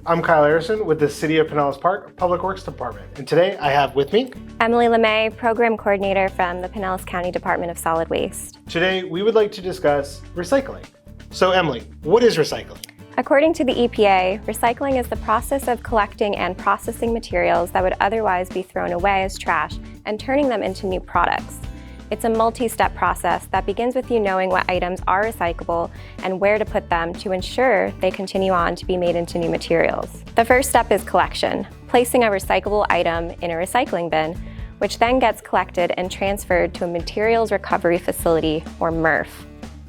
I'm Kyle Arrison with the City of Pinellas Park Public Works Department, and today I have with me Emily LeMay, Program Coordinator from the Pinellas County Department of Solid Waste. Today we would like to discuss recycling. So Emily, what is recycling? According to the EPA, recycling is the process of collecting and processing materials that would otherwise be thrown away as trash and turning them into new products. It's a multi-step process that begins with you knowing what items are recyclable and where to put them to ensure they continue on to be made into new materials. The first step is collection, placing a recyclable item in a recycling bin, which then gets collected and transferred to a materials recovery facility, or MRF.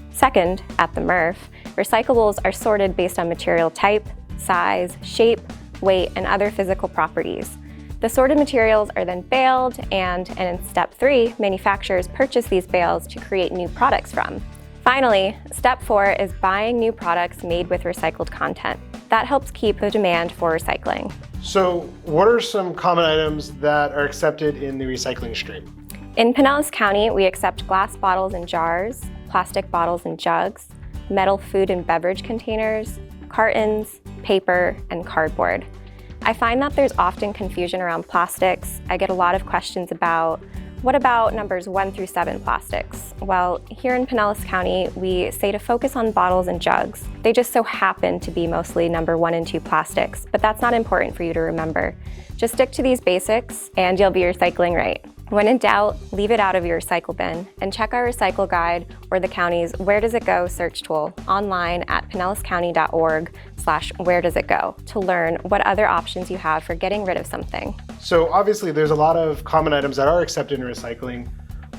Second, at the MRF, recyclables are sorted based on material type, size, shape, weight, and other physical properties. The sorted materials are then baled, and in step 3, manufacturers purchase these bales to create new products from. Finally, step 4 is buying new products made with recycled content. That helps keep the demand for recycling. So what are some common items that are accepted in the recycling stream? In Pinellas County, we accept glass bottles and jars, plastic bottles and jugs, metal food and beverage containers, cartons, paper, and cardboard. I find that there's often confusion around plastics. I get a lot of questions about, what about numbers 1 through 7 plastics? Well, here in Pinellas County, we say to focus on bottles and jugs. They just so happen to be mostly number 1 and 2 plastics, but that's not important for you to remember. Just stick to these basics and you'll be recycling right. When in doubt, leave it out of your recycle bin and check our recycle guide or the county's Where Does It Go search tool online at pinellascounty.org/wheredoesitgo to learn what other options you have for getting rid of something. So obviously there's a lot of common items that are accepted in recycling.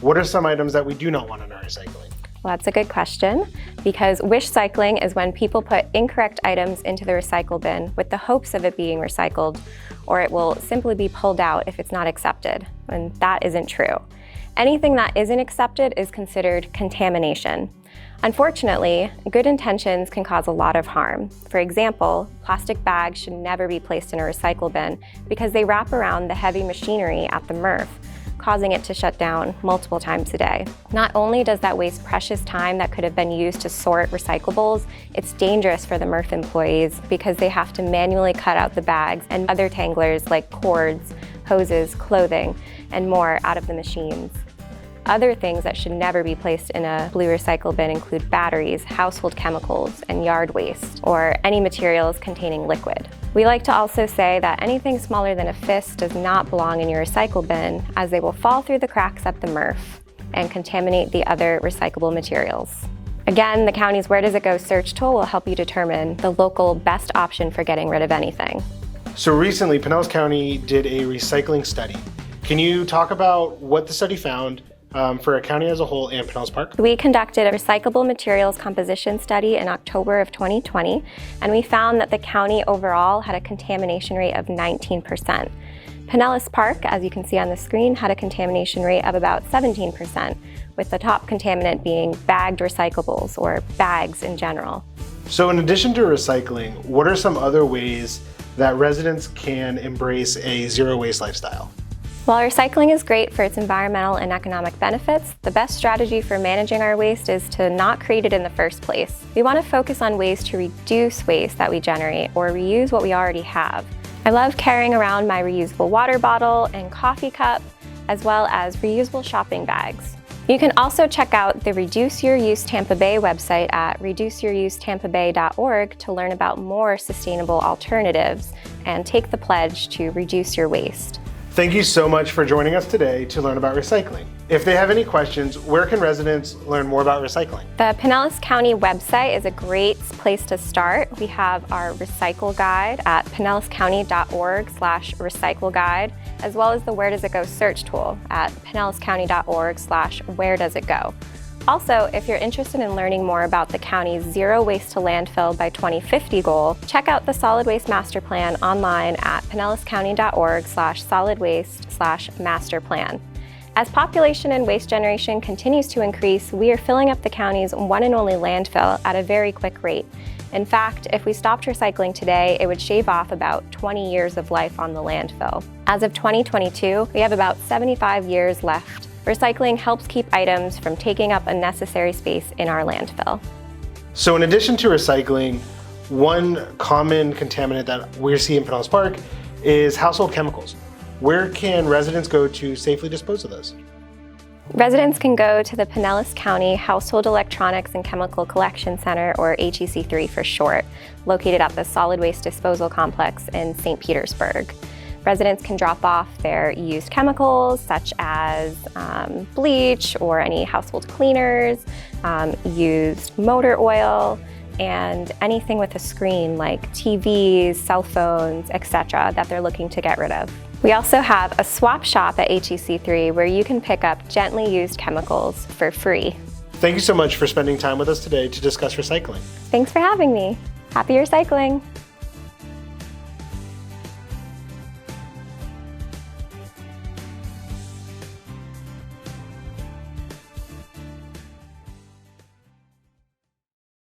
What are some items that we do not want in our recycling? Well, that's a good question, because wish cycling is when people put incorrect items into the recycle bin with the hopes of it being recycled, or it will simply be pulled out if it's not accepted, and that isn't true. Anything that isn't accepted is considered contamination. Unfortunately, good intentions can cause a lot of harm. For example, plastic bags should never be placed in a recycle bin because they wrap around the heavy machinery at the MRF, causing it to shut down multiple times a day. Not only does that waste precious time that could have been used to sort recyclables, it's dangerous for the MRF employees because they have to manually cut out the bags and other tanglers like cords, hoses, clothing, and more out of the machines. Other things that should never be placed in a blue recycle bin include batteries, household chemicals, and yard waste, or any materials containing liquid. We like to also say that anything smaller than a fist does not belong in your recycle bin, as they will fall through the cracks at the MRF and contaminate the other recyclable materials. Again, the county's Where Does It Go search tool will help you determine the local best option for getting rid of anything. So recently, Pinellas County did a recycling study. Can you talk about what the study found for a county as a whole and Pinellas Park? We conducted a recyclable materials composition study in October of 2020, and we found that the county overall had a contamination rate of 19%. Pinellas Park, as you can see on the screen, had a contamination rate of about 17%, with the top contaminant being bagged recyclables, or bags in general. So in addition to recycling, what are some other ways that residents can embrace a zero waste lifestyle? While recycling is great for its environmental and economic benefits, the best strategy for managing our waste is to not create it in the first place. We want to focus on ways to reduce waste that we generate or reuse what we already have. I love carrying around my reusable water bottle and coffee cup, as well as reusable shopping bags. You can also check out the Reduce Your Use Tampa Bay website at reduceyoursetampabay.org to learn about more sustainable alternatives and take the pledge to reduce your waste. Thank you so much for joining us today to learn about recycling. If they have any questions, where can residents learn more about recycling? The Pinellas County website is a great place to start. We have our recycle guide at pinellascounty.org/recycle guide, as well as the Where Does It Go search tool at pinellascounty.org/wheredoesitgo. Also, if you're interested in learning more about the county's zero waste to landfill by 2050 goal, check out the Solid Waste Master Plan online at pinellascounty.org/solid waste/master plan. As population and waste generation continues to increase, we are filling up the county's one and only landfill at a very quick rate. In fact, if we stopped recycling today, it would shave off about 20 years of life on the landfill. As of 2022, we have about 75 years left. Recycling helps keep items from taking up unnecessary space in our landfill. So in addition to recycling, one common contaminant that we see in Pinellas Park is household chemicals. Where can residents go to safely dispose of those? Residents can go to the Pinellas County Household Electronics and Chemical Collection Center, or HEC3 for short, located at the Solid Waste Disposal Complex in St. Petersburg. Residents can drop off their used chemicals such as bleach or any household cleaners, used motor oil, and anything with a screen like TVs, cell phones, etc. that they're looking to get rid of. We also have a swap shop at HEC3 where you can pick up gently used chemicals for free. Thank you so much for spending time with us today to discuss recycling. Thanks for having me. Happy recycling!